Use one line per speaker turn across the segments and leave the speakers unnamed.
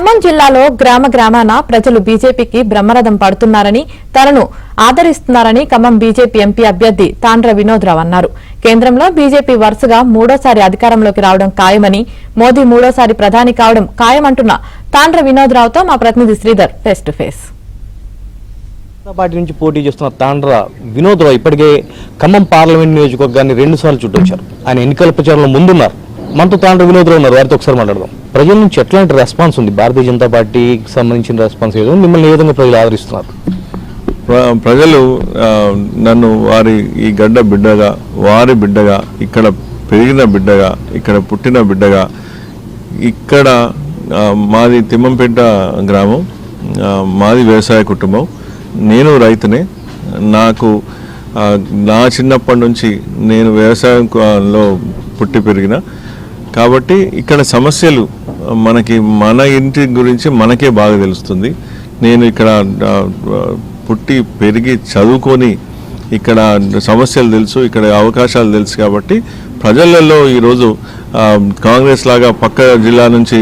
ఖమ్మం జిల్లాలో గ్రామాన ప్రజలు బీజేపీకి బ్రహ్మరథం పడుతున్నారని తనను ఆదరిస్తున్నారని ఖమ్మం బీజేపీ ఎంపీ అభ్యర్థి తాండ్ర వినోద్రావు అన్నారు. కేంద్రంలో బీజేపీ వరుసగా మూడోసారి అధికారంలోకి రావడం ఖాయమని, మోదీ మూడోసారి ప్రధాని కావడం ఖాయమంటున్న తాండ్ర వినోద్రావుతో మా ప్రతినిధి Sridhar face to face.
Party నుంచి పోటీ చేస్తున్న తాండ్ర వినోద్రావు ఇప్పటికే ఖమ్మం పార్లమెంట్ నియోజకవర్గాన్ని 2 సార్లు చుట్టొచ్చారు. ఆయన ఎన్నికల ప్రచారంలో ముందున్నారు. మనతో తాండ్ర వినోద్రావు ఉన్నారు. వారితో ఒకసారి మాట్లాడదాం. ప్రజల నుంచి ఎట్లాంటి రెస్పాన్స్ ఉంది? భారతీయ జనతా పార్టీకి సంబంధించిన రెస్పాన్స్ ఏదో, మిమ్మల్ని ఏ విధంగా ప్రజలు ఆదరిస్తున్నారు?
ప్రజలు నన్ను వారి ఈ గడ్డ బిడ్డగా, వారి బిడ్డగా, ఇక్కడ పెరిగిన బిడ్డగా, ఇక్కడ పుట్టిన బిడ్డగా, ఇక్కడ మాది తిమ్మంపేట గ్రామం, మాది వ్యవసాయ కుటుంబం, నేను రైతునే. నాకు నా చిన్నప్పటి నుంచి నేను వ్యవసాయంలో పుట్టి పెరిగిన కాబట్టి ఇక్కడ సమస్యలు మన ఇంటి గురించి మనకే బాగా తెలుస్తుంది. నేను ఇక్కడ పుట్టి పెరిగి చదువుకొని ఇక్కడ సమస్యలు తెలుసు, ఇక్కడ అవకాశాలు తెలుసు. కాబట్టి ప్రజలలో ఈరోజు కాంగ్రెస్ లాగా పక్క జిల్లా నుంచి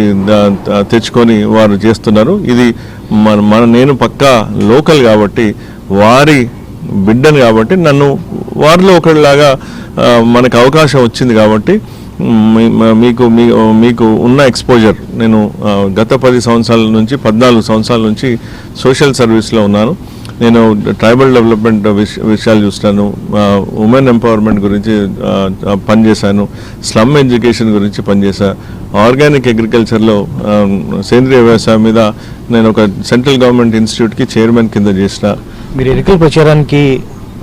తెచ్చుకొని వారు చేస్తున్నారు. ఇది నేను పక్కా లోకల్ కాబట్టి, వారి బిడ్డను కాబట్టి, నన్ను వారిలో ఒకరిలాగా మనకు అవకాశం వచ్చింది. కాబట్టి మీకు ఉన్న ఎక్స్పోజర్, నేను గత 10 సంవత్సరాల నుంచి 14 సంవత్సరాల నుంచి సోషల్ సర్వీస్లో ఉన్నాను. నేను ట్రైబల్ డెవలప్మెంట్ విషయాలు చూస్తాను, ఉమెన్ ఎంపవర్మెంట్ గురించి పనిచేశాను, స్లమ్ ఎడ్యుకేషన్ గురించి పనిచేశాను, ఆర్గానిక్ అగ్రికల్చర్లో సేంద్రియ వ్యవసాయం మీద నేను ఒక సెంట్రల్ గవర్నమెంట్ ఇన్స్టిట్యూట్కి చైర్మన్ కింద చేసిన.
మీరు ఎన్నికల ప్రచారానికి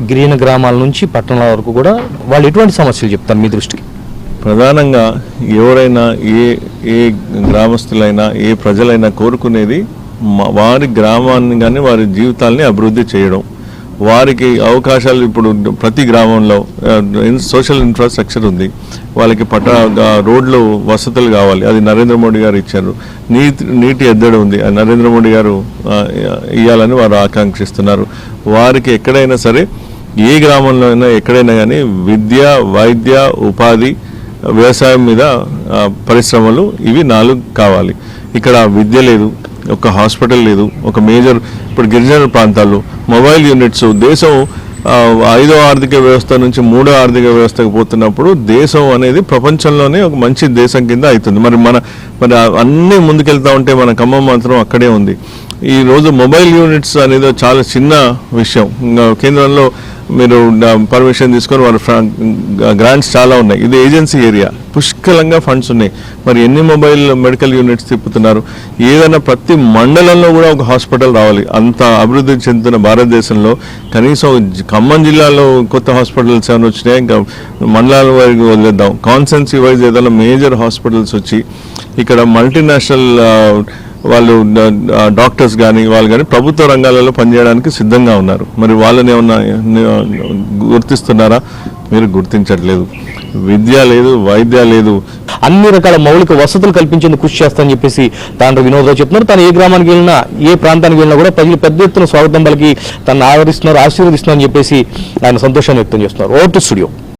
గిరిజన గ్రామాల నుంచి పట్టణాల వరకు కూడా వాళ్ళు ఎటువంటి సమస్యలు చెప్తారు మీ దృష్టికి?
ప్రధానంగా ఎవరైనా ఏ గ్రామస్తులైనా, ఏ ప్రజలైనా కోరుకునేది వారి గ్రామాన్ని కానీ వారి జీవితాలని అభివృద్ధి చేయడం, వారికి అవకాశాలు. ఇప్పుడు ప్రతి గ్రామంలో సోషల్ ఇన్ఫ్రాస్ట్రక్చర్ ఉంది, వాళ్ళకి రోడ్లు వసతులు కావాలి, అది నరేంద్ర మోడీ గారు ఇచ్చారు. నీటి ఎద్దడి ఉంది, అది నరేంద్ర మోడీ గారు ఇవ్వాలని వారు ఆకాంక్షిస్తున్నారు. వారికి ఎక్కడైనా సరే, ఏ గ్రామంలో అయినా ఎక్కడైనా కానీ విద్య, వైద్య, ఉపాధి, వ్యవసాయం మీద పరిశ్రమలు, ఇవి 4 కావాలి. ఇక్కడ విద్య లేదు, ఒక హాస్పిటల్ లేదు, ఒక మేజర్ ఇప్పుడు గిరిజన ప్రాంతాల్లో మొబైల్ యూనిట్స్, దేశం 5వ ఆర్థిక వ్యవస్థ నుంచి 3వ ఆర్థిక వ్యవస్థకు పోతున్నప్పుడు దేశం అనేది ప్రపంచంలోనే ఒక మంచి దేశం కింద అవుతుంది. మరి అన్నీ ముందుకెళ్తా ఉంటే మన ఖమ్మం మాత్రం అక్కడే ఉంది. ఈరోజు మొబైల్ యూనిట్స్ అనేది చాలా చిన్న విషయం. కేంద్రంలో మీరు పర్మిషన్ తీసుకొని వారు గ్రాంట్స్ చాలా ఉన్నాయి. ఇది ఏజెన్సీ ఏరియా, పుష్కలంగా ఫండ్స్ ఉన్నాయి. మరి ఎన్ని మొబైల్ మెడికల్ యూనిట్స్ తిప్పుతున్నారు? ఏదైనా ప్రతి మండలంలో కూడా ఒక హాస్పిటల్ రావాలి. అంత అభివృద్ధి చెందుతున్న భారతదేశంలో కనీసం ఖమ్మం జిల్లాలో కొత్త హాస్పిటల్స్ ఏమైనా వచ్చినాయి, ఇంకా మండలాల వరకు వదిలేద్దాం. కాన్సెన్సీ వైజ్ ఏదైనా మేజర్ హాస్పిటల్స్ వచ్చి ఇక్కడ మల్టీనేషనల్ వాళ్ళు డాక్టర్స్ కానీ వాళ్ళు కానీ ప్రభుత్వ రంగాలలో పనిచేయడానికి సిద్ధంగా ఉన్నారు. మరి వాళ్ళని ఏమన్నా గుర్తిస్తున్నారా? మీరు గుర్తించట్లేదు. విద్య లేదు, వైద్య లేదు,
అన్ని రకాల మౌలిక వసతులు కల్పించేందుకు కృషి చేస్తానని చెప్పేసి తాండ్ర వినోద్రావు చెప్తున్నారు. తను ఏ గ్రామానికి వెళ్ళినా, ఏ ప్రాంతానికి వెళ్ళినా కూడా ప్రజలు పెద్ద ఎత్తున స్వాగతం పలికి తను ఆదరిస్తున్నారు, ఆశీర్వదిస్తున్నారని చెప్పేసి ఆయన సంతోషాన్ని వ్యక్తం చేస్తున్నారు. Over to studio.